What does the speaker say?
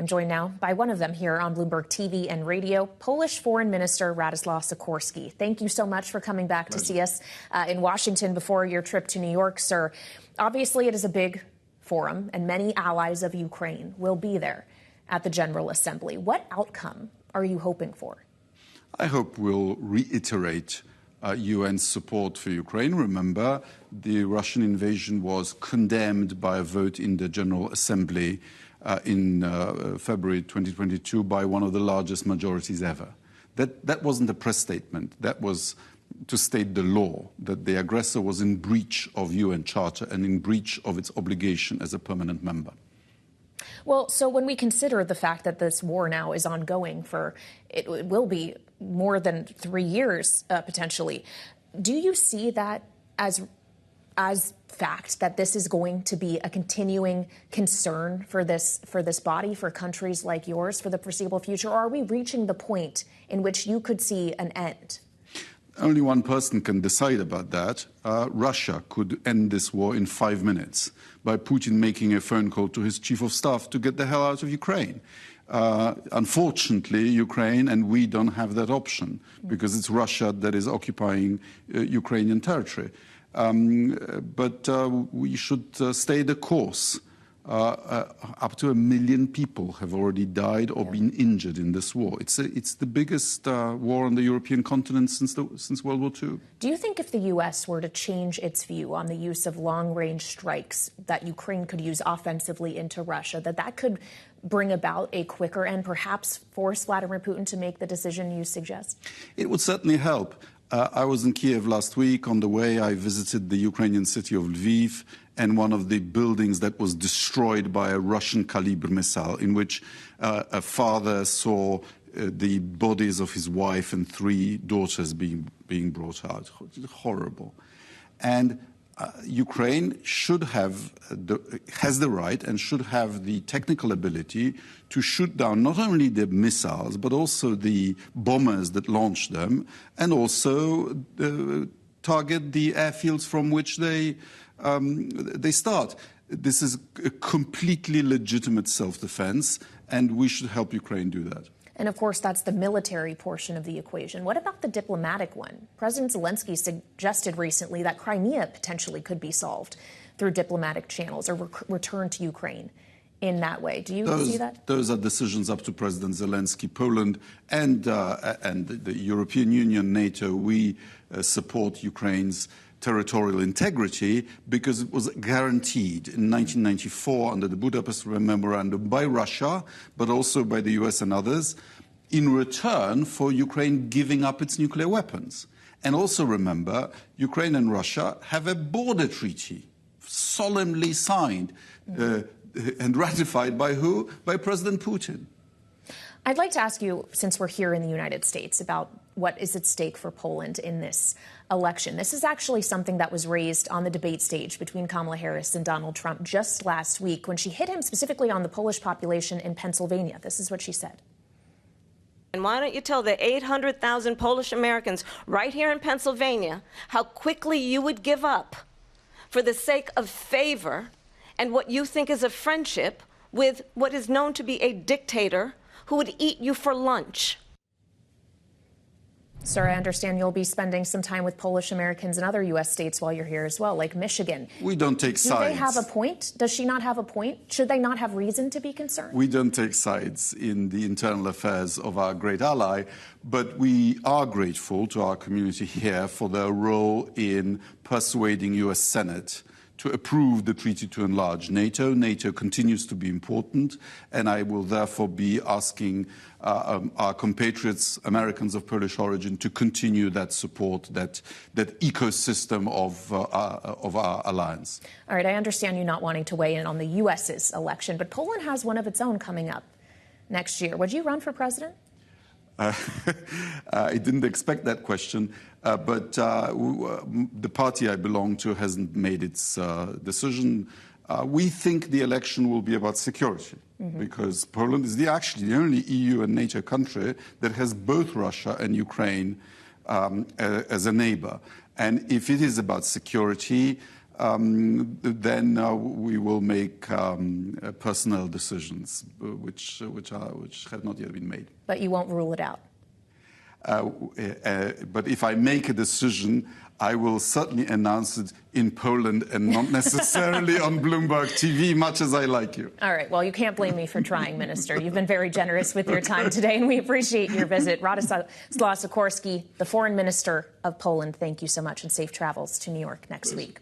I'm joined now by one of them here on Bloomberg TV and radio, Polish Foreign Minister Radoslaw Sikorski. Thank you so much for coming back to see us in Washington before your trip to New York, sir. Obviously, it is a big forum, and many allies of Ukraine will be there at the General Assembly. What outcome are you hoping for? I hope we'll reiterate UN support for Ukraine. Remember, the Russian invasion was condemned by a vote in the General Assembly in February 2022 by one of the largest majorities ever. That wasn't a press statement. That was to state the law, that the aggressor was in breach of UN Charter and in breach of its obligation as a permanent member. Well, so when we consider the fact that this war now is ongoing for, it will be more than 3 years, potentially, do you see that as fact that this is going to be a continuing concern for this body, for countries like yours, for the foreseeable future? Or are we reaching the point in which you could see an end? Only one person can decide about that. Russia could end this war in 5 minutes by Putin making a phone call to his chief of staff to get the hell out of Ukraine. Unfortunately, Ukraine and we don't have that option because it's Russia that is occupying Ukrainian territory. But we should stay the course. Up to 1 million people have already died or been injured in this war. It's the biggest war on the European continent since World War II. Do you think if the U.S. were to change its view on the use of long-range strikes that Ukraine could use offensively into Russia, that could bring about a quicker and perhaps force Vladimir Putin to make the decision you suggest? It would certainly help. I was in Kiev last week. On the way, I visited the Ukrainian city of Lviv and one of the buildings that was destroyed by a Russian caliber missile, in which a father saw the bodies of his wife and 3 daughters being brought out. Horrible. And Ukraine has the right and should have the technical ability to shoot down not only the missiles, but also the bombers that launch them, and also target the airfields from which they start. This is a completely legitimate self-defense, and we should help Ukraine do that. And of course, that's the military portion of the equation. What about the diplomatic one? President Zelensky suggested recently that Crimea potentially could be solved through diplomatic channels or returned to Ukraine in that way. Do you see that? Those are decisions up to President Zelensky. Poland and the European Union, NATO, we support Ukraine's territorial integrity because it was guaranteed in 1994 under the Budapest Memorandum by Russia, but also by the US and others, in return for Ukraine giving up its nuclear weapons. And also remember, Ukraine and Russia have a border treaty solemnly signed and ratified by who? By President Putin. I'd like to ask you, since we're here in the United States, about what is at stake for Poland in this election. This is actually something that was raised on the debate stage between Kamala Harris and Donald Trump just last week when she hit him specifically on the Polish population in Pennsylvania. This is what she said. And why don't you tell the 800,000 Polish Americans right here in Pennsylvania how quickly you would give up for the sake of favor and what you think is a friendship with what is known to be a dictator who would eat you for lunch? Sir, I understand you'll be spending some time with Polish Americans in other U.S. states while you're here as well, like Michigan. We don't take sides. Do they have a point? Does she not have a point? Should they not have reason to be concerned? We don't take sides in the internal affairs of our great ally, but we are grateful to our community here for their role in persuading U.S. Senate to approve the treaty to enlarge NATO. NATO continues to be important, and I will therefore be asking our compatriots, Americans of Polish origin, to continue that support, that ecosystem of our alliance. All right, I understand you not wanting to weigh in on the U.S.'s election, but Poland has one of its own coming up next year. Would you run for president? I didn't expect that question, but the party I belong to hasn't made its decision. We think the election will be about security, because Poland is actually the only EU and NATO country that has both Russia and Ukraine as a neighbor. And if it is about security, then we will make personnel decisions, which have not yet been made. But you won't rule it out. But if I make a decision, I will certainly announce it in Poland and not necessarily on Bloomberg TV, much as I like you. All right. Well, you can't blame me for trying, Minister. You've been very generous with your time today, and we appreciate your visit. Radoslaw Sikorski, the Foreign Minister of Poland, thank you so much, and safe travels to New York next week.